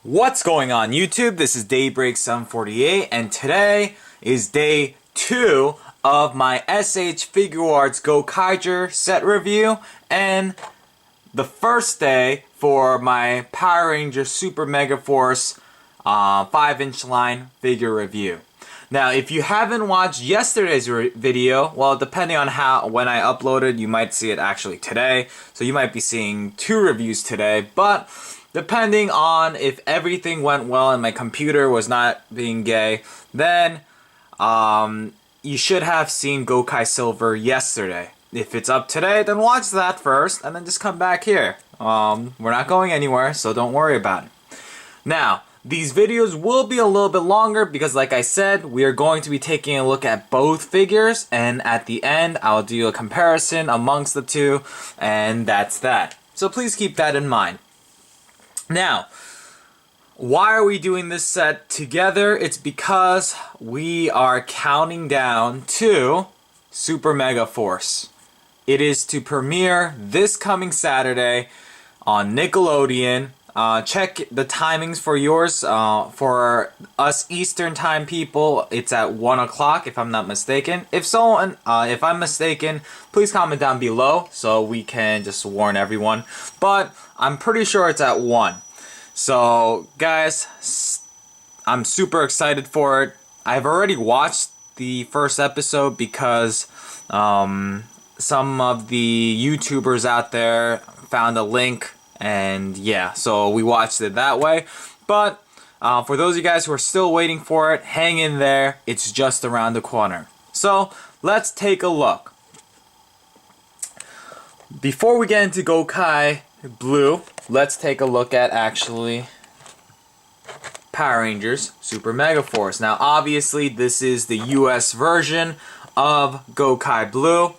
What's going on YouTube? This is Daybreak748 and today is day 2 of my S.H.Figuarts Gokai set review and the first day for my Power Ranger Super Megaforce 5-inch line figure review. Now, if you haven't watched yesterday's video, well, depending on when I uploaded, you might see it actually today. So you might be seeing 2 reviews today, but depending on if everything went well and my computer was not being gay, then you should have seen Gokai Silver yesterday. If it's up today, then watch that first and then just come back here. We're not going anywhere, so don't worry about it. Now, these videos will be a little bit longer because, like I said, we are going to be taking a look at both figures, and at the end I'll do a comparison amongst the two, and that's that. So please keep that in mind. Now, why are we doing this set together? It's because we are counting down to Super Megaforce. It is to premiere this coming Saturday on Nickelodeon. Check the timings for yours. For us Eastern time people, it's at 1 o'clock if I'm not mistaken. If I'm mistaken, please comment down below so we can just warn everyone. But I'm pretty sure it's at 1. So guys, I'm super excited for it. I've already watched the first episode because some of the YouTubers out there found a link. And yeah, so we watched it that way. But for those of you guys who are still waiting for it, hang in there. It's just around the corner. So let's take a look. Before we get into Gokai Blue, let's take a look at actually Power Rangers Super Megaforce. Now obviously this is the US version of Gokai Blue.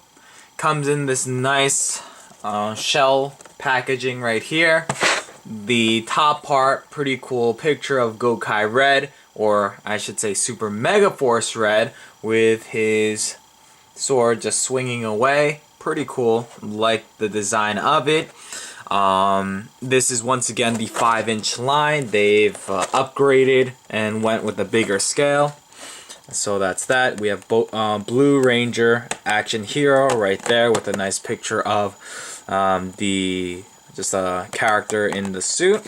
Comes in this nice shell packaging right here. The top part, pretty cool picture of Gokai Red, or I should say Super Megaforce Red, with his sword just swinging away. Pretty cool, like the design of it. This is once again the 5-inch line. They've upgraded and went with a bigger scale. So that's that. We have Blue Ranger Action Hero right there with a nice picture of just a character in the suit.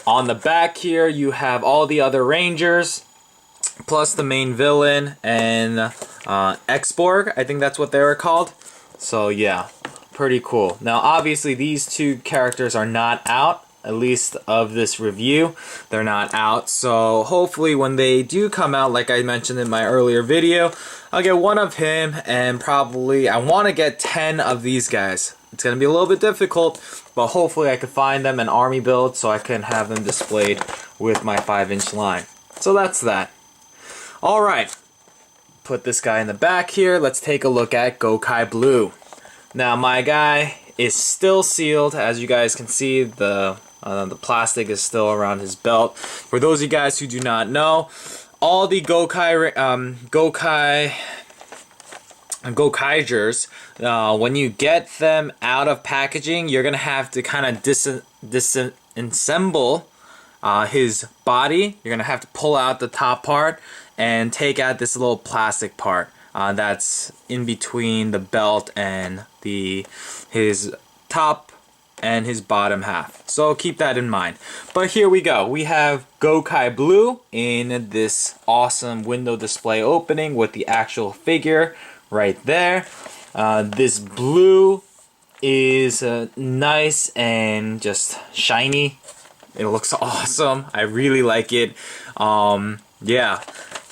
On the back here you have all the other Rangers plus the main villain and X-Borg, I think that's what they were called. So yeah, pretty cool. Now obviously these 2 characters are not out, at least of this review. They're not out, so hopefully when they do come out, like I mentioned in my earlier video, I'll get one of him, and probably I want to get 10 of these guys. It's going to be a little bit difficult, but hopefully I could find them in army build so I can have them displayed with my 5-inch line. So that's that. Alright, put this guy in the back here. Let's take a look at Gokai Blue. Now my guy is still sealed. As you guys can see, the plastic is still around his belt. For those of you guys who do not know, all the Gokaigers, when you get them out of packaging, you're gonna have to kind of disassemble his body. You're gonna have to pull out the top part and take out this little plastic part that's in between the belt and his top and his bottom half. So keep that in mind. But here we go. We have Gokai Blue in this awesome window display opening with the actual figure right there. This blue is nice and just shiny. It looks awesome. I really like it. Yeah,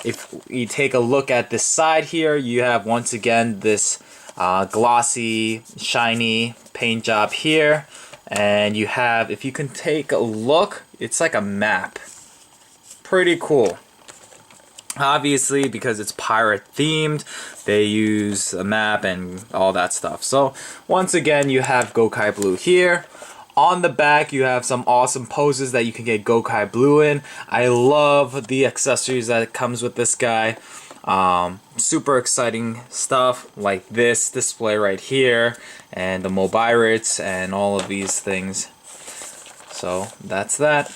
if you take a look at this side here, you have once again this glossy, shiny paint job here. And you have, if you can take a look, it's like a map. Pretty cool. Obviously, because it's pirate themed, they use a map and all that stuff. So once again, you have Gokai Blue here. On the back, you have some awesome poses that you can get Gokai Blue in. I love the accessories that comes with this guy. Super exciting stuff like this display right here, and the Mobirates and all of these things. So that's that.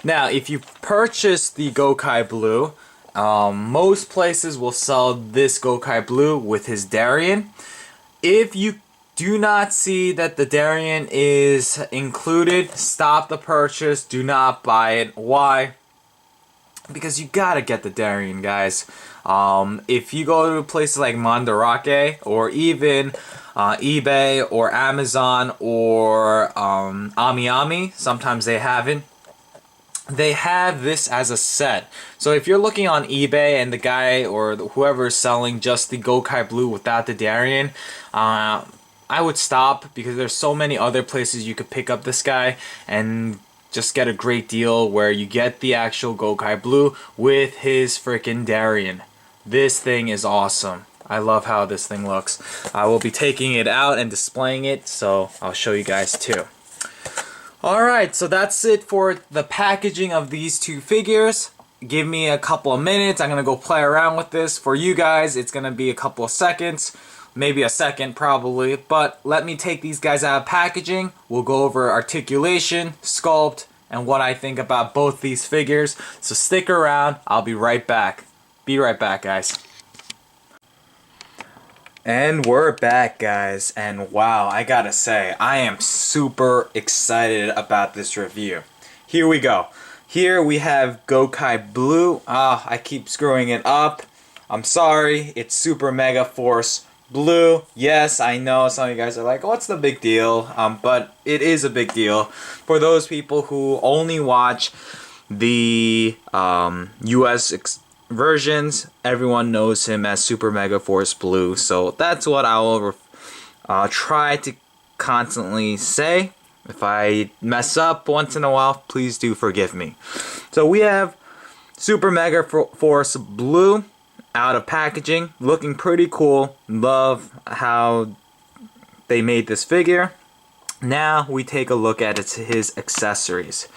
Now, if you purchase the Gokai Blue, most places will sell this Gokai Blue with his Darien. If you do not see that the Darien is included, stop the purchase. Do not buy it. Why? Because you gotta get the Darien, guys. If you go to places like Mandarake or even eBay or Amazon or AmiAmi, sometimes they haven't. They have this as a set. So if you're looking on eBay and the guy or whoever is selling just the Gokai Blue without the Darien, I would stop, because there's so many other places you could pick up this guy and just get a great deal where you get the actual Gokai Blue with his freaking Darien. This thing is awesome. I love how this thing looks. I will be taking it out and displaying it, so I'll show you guys too. Alright, so that's it for the packaging of these two figures. Give me a couple of minutes. I'm going to go play around with this. For you guys, it's going to be a couple of seconds. Maybe a second, probably. But let me take these guys out of packaging. We'll go over articulation, sculpt, and what I think about both these figures. So stick around. I'll be right back. Be right back, guys. And we're back, guys, and wow, I gotta say, I am super excited about this review. Here we go. Here we have Gokai Blue. I keep screwing it up. I'm sorry, it's Super Megaforce Blue. Yes, I know some of you guys are like, what's the big deal? But it is a big deal for those people who only watch the US versions. Everyone knows him as Super Megaforce Blue, so that's what I will try to constantly say. If I mess up once in a while, please do forgive me. So we have Super Megaforce Blue out of packaging, looking pretty cool. Love how they made this figure. Now we take a look at his accessories.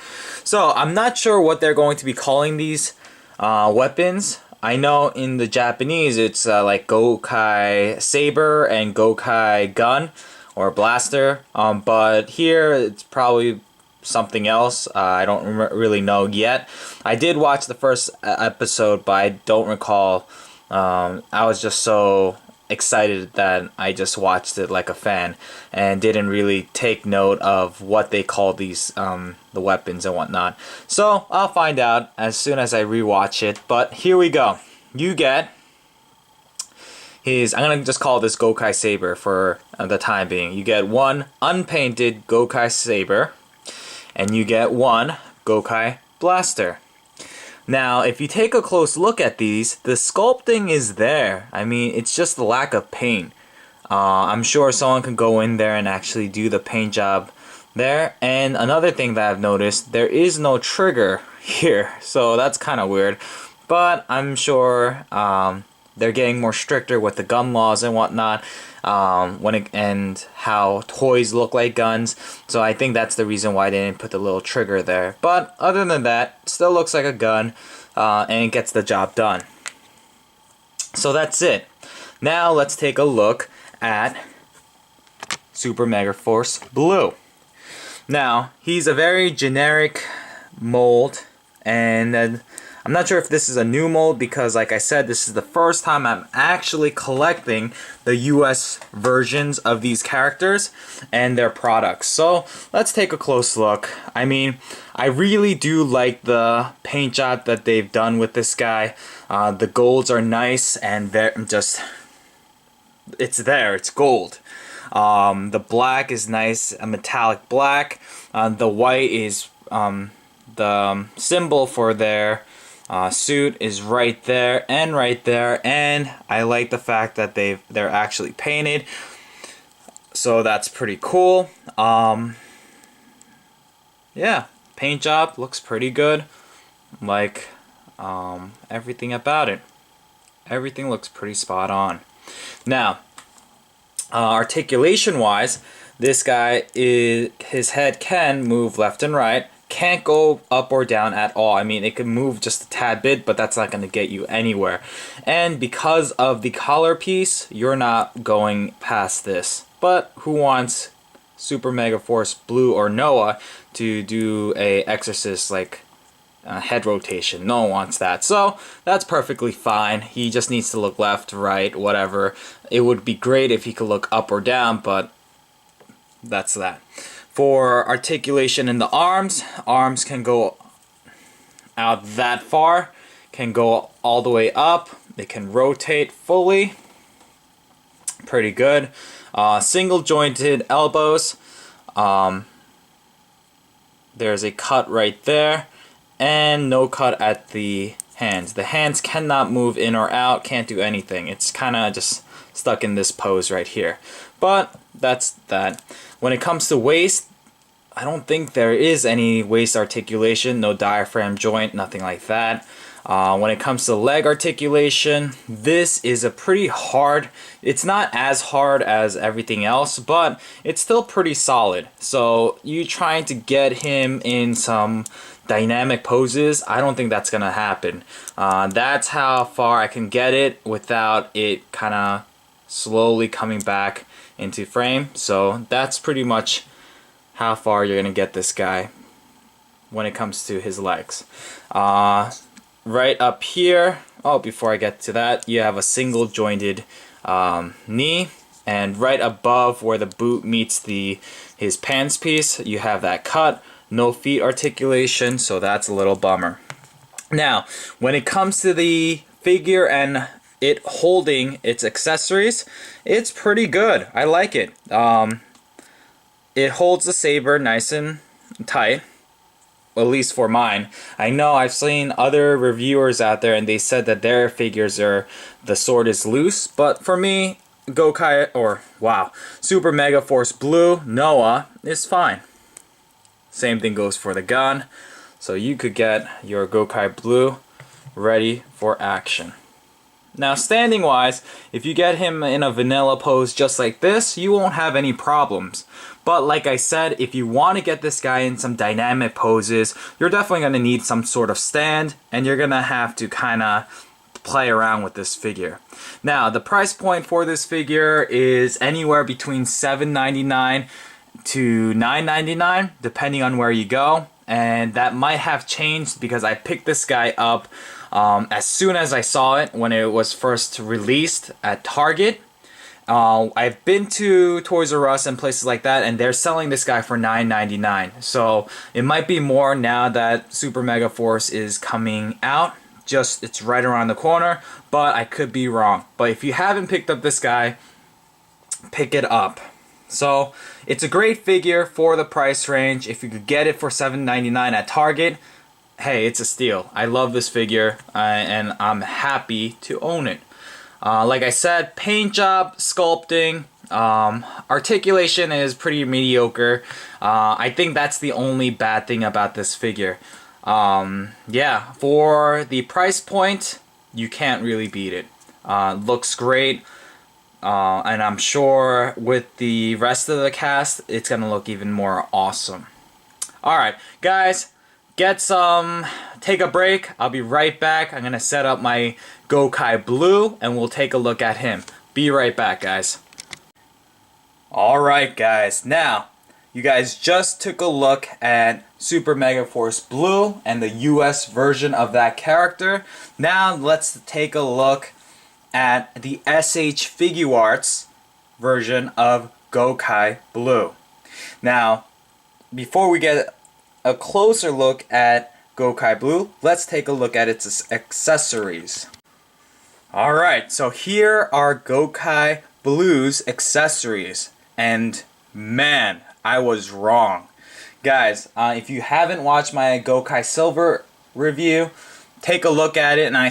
So I'm not sure what they're going to be calling these weapons. I know in the Japanese it's like Gokai Saber and Gokai Gun or Blaster, but here it's probably something else. I don't really know yet. I did watch the first episode, but I don't recall. I was just so excited that I just watched it like a fan and didn't really take note of what they call these the weapons and whatnot. So I'll find out as soon as I rewatch it. But here we go. You get his, I'm gonna just call this Gokai Saber for the time being. You get one unpainted Gokai Saber and you get one Gokai Blaster. Now, if you take a close look at these, the sculpting is there. I mean, it's just the lack of paint. I'm sure someone can go in there and actually do the paint job there. And another thing that I've noticed, there is no trigger here. So that's kind of weird. But I'm sure they're getting more stricter with the gun laws and whatnot. And how toys look like guns. So I think that's the reason why they didn't put the little trigger there. But other than that, it still looks like a gun, and it gets the job done. So that's it. Now let's take a look at Super Megaforce Blue. Now, he's a very generic mold, and I'm not sure if this is a new mold because, like I said, this is the first time I'm actually collecting the US versions of these characters and their products. So let's take a close look. I mean, I really do like the paint job that they've done with this guy. The golds are nice and they're just, it's there, it's gold. The black is nice, a metallic black. The white is the symbol for their suit is right there, and I like the fact that they're actually painted, so that's pretty cool. Yeah, paint job looks pretty good. Like everything about it, everything looks pretty spot on. Now, articulation wise, this guy his head can move left and right. Can't go up or down at all. I mean, it can move just a tad bit, but that's not going to get you anywhere. And because of the collar piece, you're not going past this. But who wants Super Megaforce Blue or Noah to do a exorcist like head rotation. No one wants that. So that's perfectly fine. He just needs to look left, right, whatever. It would be great if he could look up or down, but that's that. For articulation in the arms can go out that far, can go all the way up. They can rotate fully. Pretty good. Single jointed elbows. There's a cut right there, and no cut at the hands. The hands cannot move in or out, can't do anything. It's kind of just stuck in this pose right here. But that's that. When it comes to waist, I don't think there is any waist articulation, no diaphragm joint, nothing like that. When it comes to leg articulation, this is a pretty hard, it's not as hard as everything else, but it's still pretty solid. So you trying to get him in some dynamic poses, I don't think that's gonna happen. That's how far I can get it without it kind of slowly coming back into frame. So that's pretty much how far you're gonna get this guy when it comes to his legs. Right up here, before I get to that, you have a single jointed knee, and right above where the boot meets his pants piece, you have that cut. No feet articulation, so that's a little bummer. Now, when it comes to the figure and it holding its accessories, it's pretty good. I like it. It holds the saber nice and tight. At least for mine. I know I've seen other reviewers out there and they said that their figures the sword is loose, but for me, Super Megaforce Blue, Noah, is fine. Same thing goes for the gun. So you could get your Gokai Blue ready for action. Now standing wise, if you get him in a vanilla pose just like this, you won't have any problems. But like I said, if you want to get this guy in some dynamic poses, you're definitely going to need some sort of stand, and you're going to have to kind of play around with this figure. Now, the price point for this figure is anywhere between $7.99 to $9.99, depending on where you go. And that might have changed because I picked this guy up as soon as I saw it when it was first released at Target. I've been to Toys R Us and places like that, and they're selling this guy for $9.99. So it might be more now that Super Megaforce is coming out. Just, it's right around the corner, but I could be wrong. But if you haven't picked up this guy, pick it up. So it's a great figure for the price range. If you could get it for $7.99 at Target, hey, it's a steal. I love this figure, and I'm happy to own it. Like I said, paint job, sculpting, articulation is pretty mediocre. I think that's the only bad thing about this figure. Yeah, for the price point, you can't really beat it. Looks great, and I'm sure with the rest of the cast, it's gonna look even more awesome. Alright, guys. Take a break. I'll be right back. I'm gonna set up my Gokai Blue and we'll take a look at him. Be right back, guys. Alright, guys. Now, you guys just took a look at Super Megaforce Blue and the US version of that character. Now, let's take a look at the S.H.Figuarts version of Gokai Blue. Now, before we get a closer look at Gokai Blue, let's take a look at its accessories. Alright, so here are Gokai Blue's accessories, and man, I was wrong. Guys, if you haven't watched my Gokai Silver review, take a look at it, and I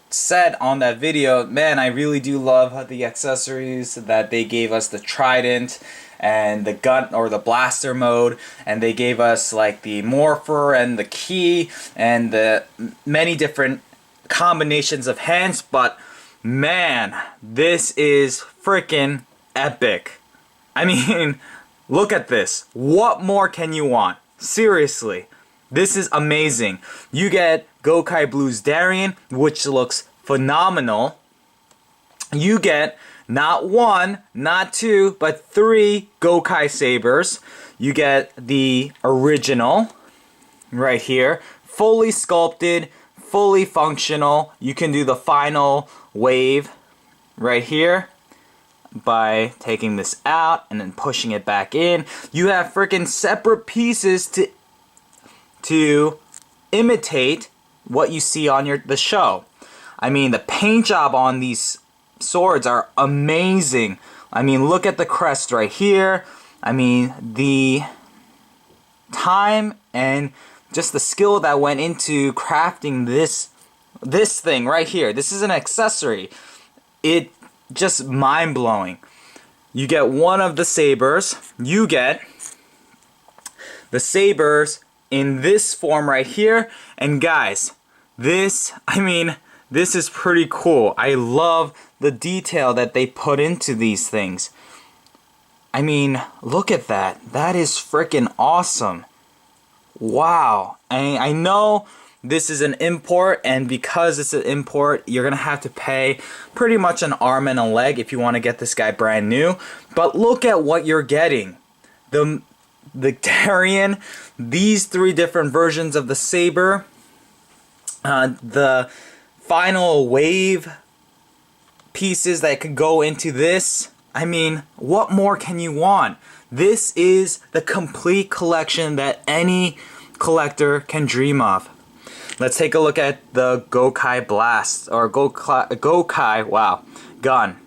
said on that video, man, I really do love the accessories that they gave us, the trident and the gun or the blaster mode, and they gave us like the morpher and the key and the many different combinations of hands. But man, this is freaking epic. I mean, look at this. What more can you want? Seriously, this is amazing. You get Gokai Blue's Darien, which looks phenomenal. You get not one, not two, but 3 Gokai Sabers. You get the original, right here. Fully sculpted, fully functional. You can do the final wave right here by taking this out and then pushing it back in. You have freaking separate pieces to imitate what you see on the show. I mean, the paint job on these swords are amazing. I mean, look at the crest right here. I mean, the time and just the skill that went into crafting this thing right here. This is an accessory. It just mind-blowing. You get one of the sabers. You get the sabers in this form right here. And guys, this is pretty cool. I love the detail that they put into these things. I mean, look at that. That is freaking awesome. Wow. I know this is an import, and because it's an import, you're going to have to pay pretty much an arm and a leg if you want to get this guy brand new. But look at what you're getting. The Darien, these 3 different versions of the saber, the final wave pieces that could go into this. I mean, what more can you want? This is the complete collection that any collector can dream of. Let's take a look at the Gokai Blast, or Gokai, wow, gun.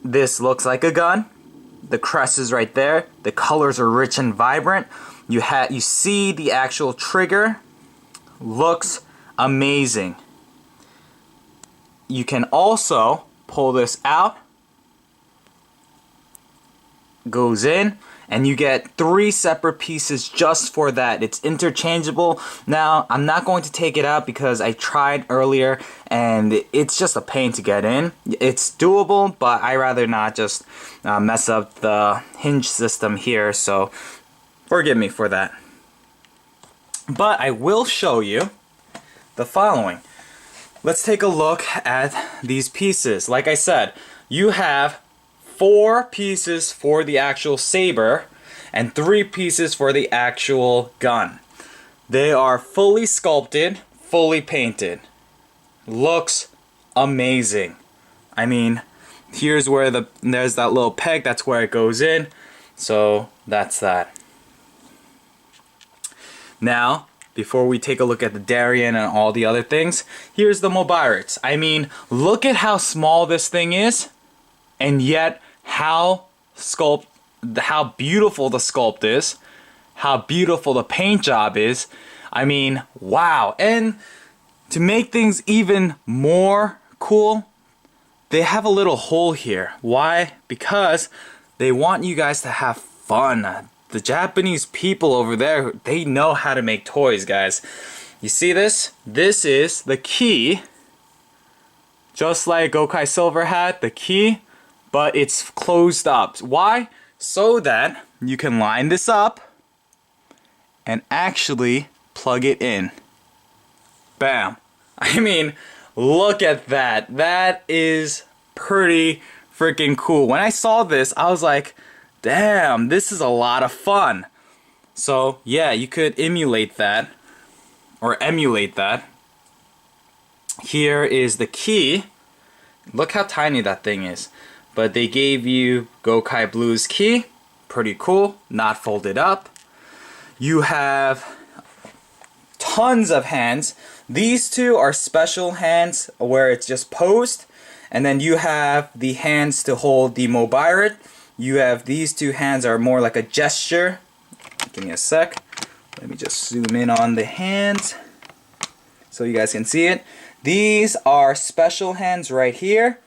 This looks like a gun. The crest is right there. The colors are rich and vibrant. You see the actual trigger. Looks amazing. You can also pull this out. Goes in, and you get 3 separate pieces just for that. It's interchangeable. Now, I'm not going to take it out because I tried earlier and it's just a pain to get in. It's doable, but I rather not just mess up the hinge system here, so forgive me for that. But I will show you the following. Let's take a look at these pieces. Like I said, you have 4 pieces for the actual saber and 3 pieces for the actual gun. They are fully sculpted, fully painted. Looks amazing. I mean, here's where there's that little peg, that's where it goes in. So that's that. Now, before we take a look at the Darien and all the other things, here's the Mobirots. I mean, look at how small this thing is, and yet how beautiful the sculpt is, how beautiful the paint job is. I mean, wow. And to make things even more cool, they have a little hole here. Why? Because they want you guys to have fun. The Japanese people over there, they know how to make toys, guys. You see this? This is the key. Just like Gokai Silver had the key, but it's closed up. Why? So that you can line this up and actually plug it in. Bam. I mean, look at that. That is pretty freaking cool. When I saw this, I was like, damn, this is a lot of fun. So yeah, you could emulate that. Here is the key. Look how tiny that thing is. But they gave you Gokai Blue's key. Pretty cool. Not folded up. You have tons of hands. These 2 are special hands where it's just posed. And then you have the hands to hold the Mobirot. You have these 2 hands are more like a gesture. Give me a sec. Let me just zoom in on the hands so you guys can see it. These are special hands right here.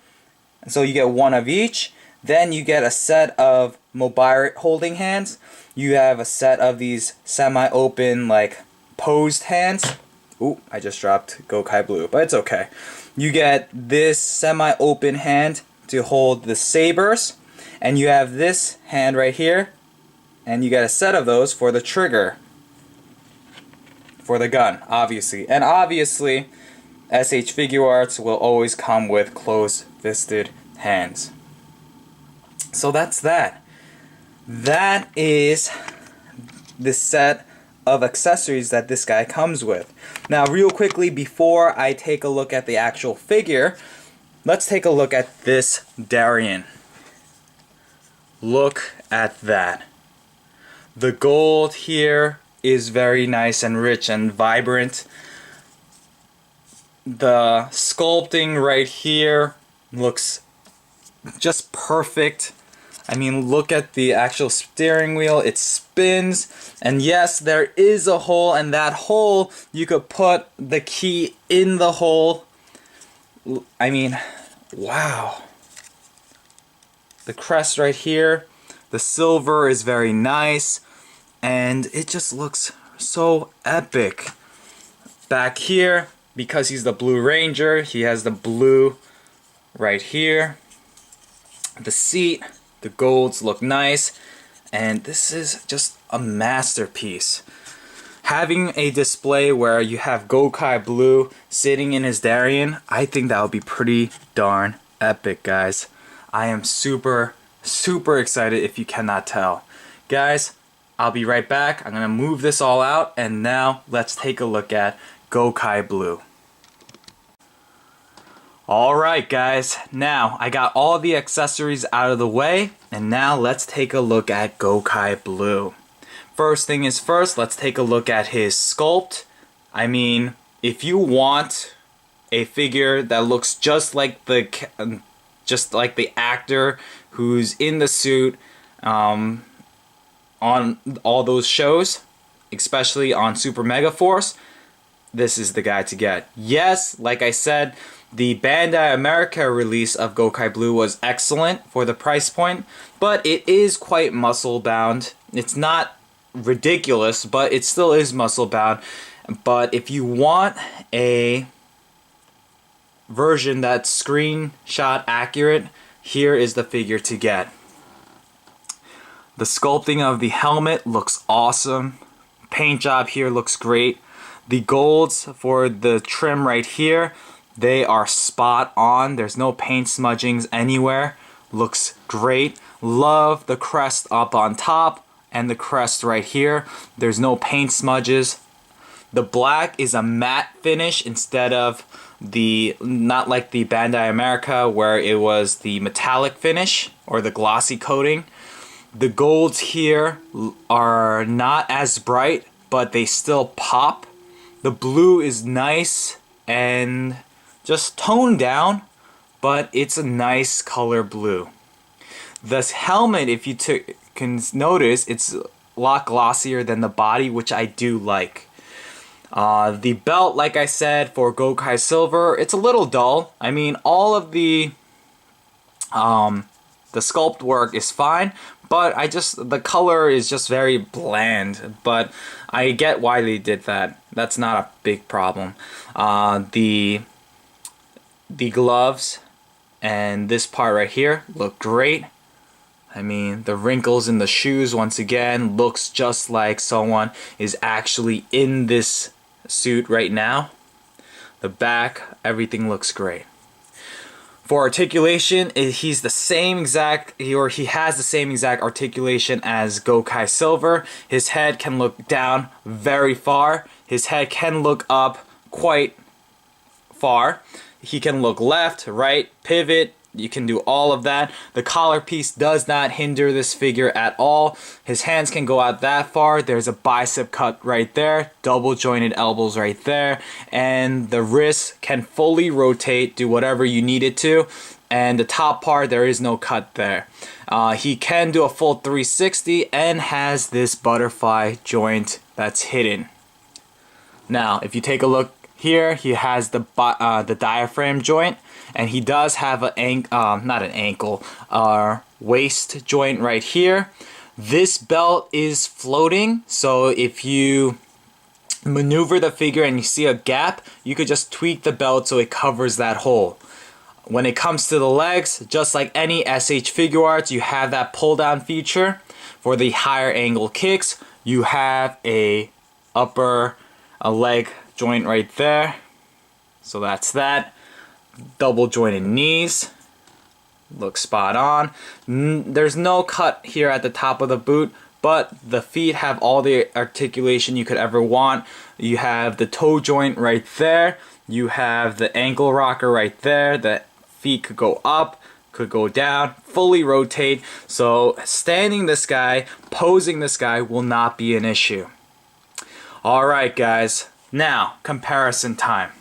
So you get 1 of each. Then you get a set of Mobirot holding hands. You have a set of these semi-open, like, posed hands. Ooh, I just dropped Gokai Blue, but it's okay. You get this semi-open hand to hold the sabers. And you have this hand right here. And you get a set of those for the trigger. For the gun, obviously. And obviously, S.H.Figuarts will always come with closed-fisted hands. So that's that. That is the set of accessories that this guy comes with. Now, real quickly, before I take a look at the actual figure, let's take a look at this Darien. Look at that. The gold here is very nice and rich and vibrant. The sculpting right here looks just perfect. I mean, look at the actual steering wheel. It spins. And yes, there is a hole, and that hole, you could put the key in the hole. I mean, wow. The crest right here, the silver is very nice, and it just looks so epic. Back here, because he's the Blue Ranger, he has the blue right here. The seat, the golds look nice, and this is just a masterpiece. Having a display where you have Gokai Blue sitting in his Darien, I think that would be pretty darn epic, guys. I am super excited if you cannot tell. Guys, I'll be right back. I'm going to move this all out, and now let's take a look at Gokai Blue. Alright guys, now I got all the accessories out of the way, and now let's take a look at Gokai Blue. First thing is first, let's take a look at his sculpt. I mean, if you want a figure that looks just like the actor who's in the suit on all those shows, especially on Super Megaforce, this is the guy to get. Yes, like I said, the Bandai America release of Gokai Blue was excellent for the price point, but it is quite muscle bound. It's not ridiculous, but it still is muscle bound. But if you want a version that's screenshot accurate, here is the figure to get. The sculpting of the helmet looks awesome. Paint job here looks great. The golds for the trim right here, they are spot on. There's no paint smudgings anywhere. Looks great. Love the crest up on top and the crest right here. There's no paint smudges. The black is a matte finish instead of not like the Bandai America where it was the metallic finish or the glossy coating. The golds here are not as bright, but they still pop. The blue is nice and just toned down, but it's a nice color blue. This helmet, if you can notice, it's a lot glossier than the body, which I do like. The belt, like I said, for Gokai Silver, it's a little dull. I mean, all of the sculpt work is fine, but the color is just very bland. But I get why they did that. That's not a big problem. The gloves and this part right here look great. I mean, the wrinkles in the shoes, once again, looks just like someone is actually in this suit right now. The back, everything looks great. For articulation, he has the same exact articulation as Gokai Silver. His head can look down very far. His head can look up quite far. He can look left, right, pivot. You can do all of that. The collar piece does not hinder this figure at all. His hands can go out that far. There's a bicep cut right there, double jointed elbows right there, and the wrist can fully rotate, do whatever you need it to. And the top part, there is no cut there. He can do a full 360 and has this butterfly joint that's hidden. Now, if you take a look here, he has the diaphragm joint, and he does have a waist joint right here. This belt is floating, so if you maneuver the figure and you see a gap, you could just tweak the belt so it covers that hole. When it comes to the legs, just like any S.H.Figuarts, you have that pull down feature. For the higher angle kicks, you have a leg joint right there. So that's that. Double jointed knees. Looks spot on. There's no cut here at the top of the boot, but but the feet have all the articulation you could ever want. You have the toe joint right there. You have the ankle rocker right there. The feet could go up, could go down, fully rotate. So standing this guy, posing this guy will not be an issue. Alright guys, now comparison time.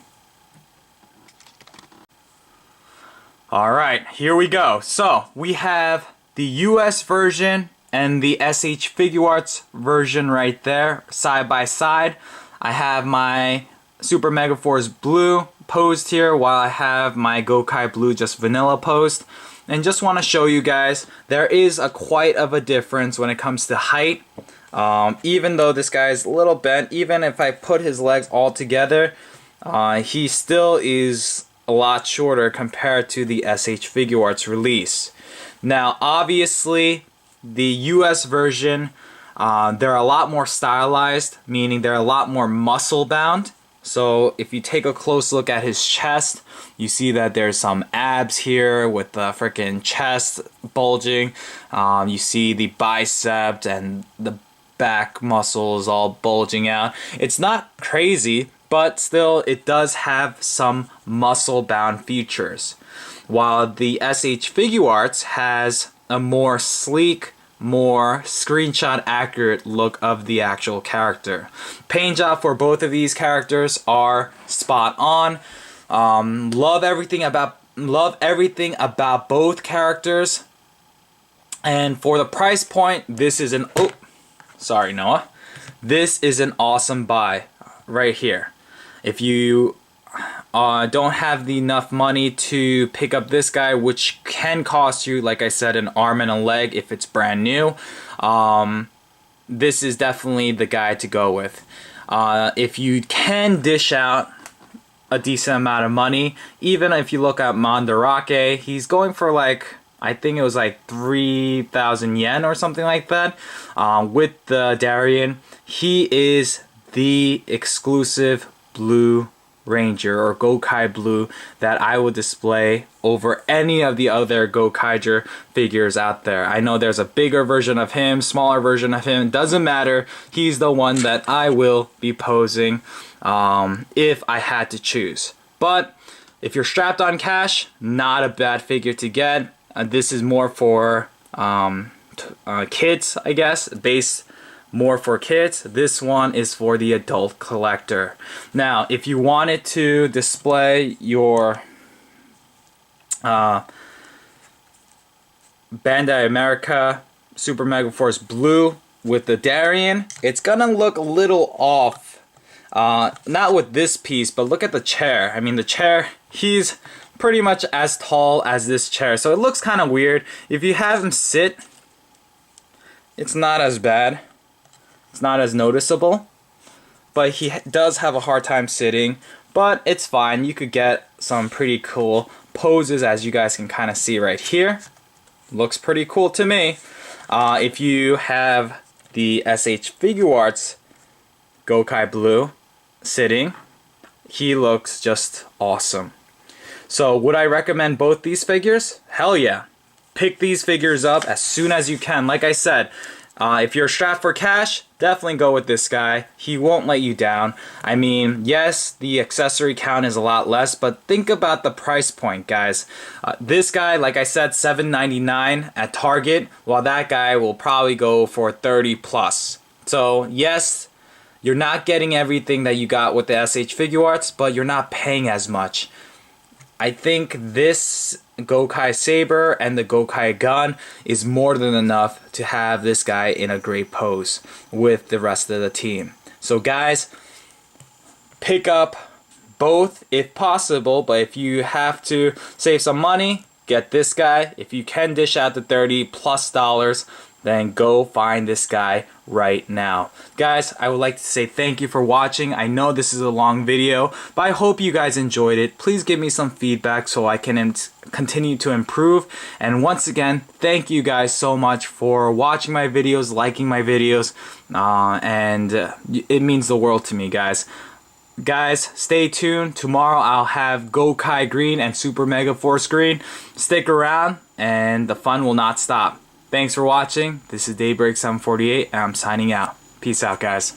Alright, here we go. So we have the US version and the S.H.Figuarts version right there, side by side. I have my Super Megaforce Blue posed here while I have my Gokai Blue just vanilla posed. And just want to show you guys, there is quite of a difference when it comes to height. Even though this guy is a little bent, even if I put his legs all together, he still is a lot shorter compared to the S.H.Figuarts release. Now obviously the US version, they're a lot more stylized, meaning they're a lot more muscle bound. So if you take a close look at his chest, you see that there's some abs here with the freaking chest bulging. You see the bicep and the back muscles all bulging out. It's not crazy, but still it does have some muscle bound features. While the S.H.Figuarts has a more sleek, more screenshot accurate look of the actual character. Paint job for both of these characters are spot on. Love everything about both characters. And for the price point, this is an sorry Noah. This is an awesome buy right here. If you don't have enough money to pick up this guy, which can cost you, like I said, an arm and a leg if it's brand new, this is definitely the guy to go with. If you can dish out a decent amount of money, even if you look at Mandarake, he's going for like, I think it was like 3,000 yen or something like that. With the Darien, he is the exclusive Blue Ranger or Gokai Blue that I would display over any of the other Gokaiger figures out there. I know there's a bigger version of him, smaller version of him, doesn't matter. He's the one that I will be posing if I had to choose. But if you're strapped on cash, not a bad figure to get. This is more for kids, I guess, based more for kids. This one is for the adult collector. Now, if you wanted to display your Bandai America Super Megaforce Blue with the Darien, it's gonna look a little off. Not with this piece, but look at the chair. I mean, the chair, he's pretty much as tall as this chair, so it looks kind of weird. If you have him sit, it's not as bad. It's not as noticeable, but he does have a hard time sitting, but it's fine. You could get some pretty cool poses, as you guys can kind of see right here. Looks pretty cool to me. If you have the S.H.Figuarts Gokai Blue sitting, he looks just awesome. So would I recommend both these figures? Hell yeah. Pick these figures up as soon as you can. Like I said, if you're strapped for cash, definitely go with this guy. He won't let you down. I mean, yes, the accessory count is a lot less, but think about the price point, guys. This guy, like I said, $7.99 at Target, while that guy will probably go for 30 plus. So yes, you're not getting everything that you got with the S.H.Figuarts, but you're not paying as much. I think this Gokai Saber and the Gokai Gun is more than enough to have this guy in a great pose with the rest of the team. So guys, pick up both if possible, but if you have to save some money, get this guy. If you can dish out the $30+ then go find this guy right now. Guys, I would like to say thank you for watching. I know this is a long video, but I hope you guys enjoyed it. Please give me some feedback so I can continue to improve. And once again, thank you guys so much for watching my videos, liking my videos, and it means the world to me, guys. Guys, stay tuned. Tomorrow I'll have Gokai Green and Super Megaforce Green. Stick around and the fun will not stop. Thanks for watching. This is Daybreak 748, and I'm signing out. Peace out, guys.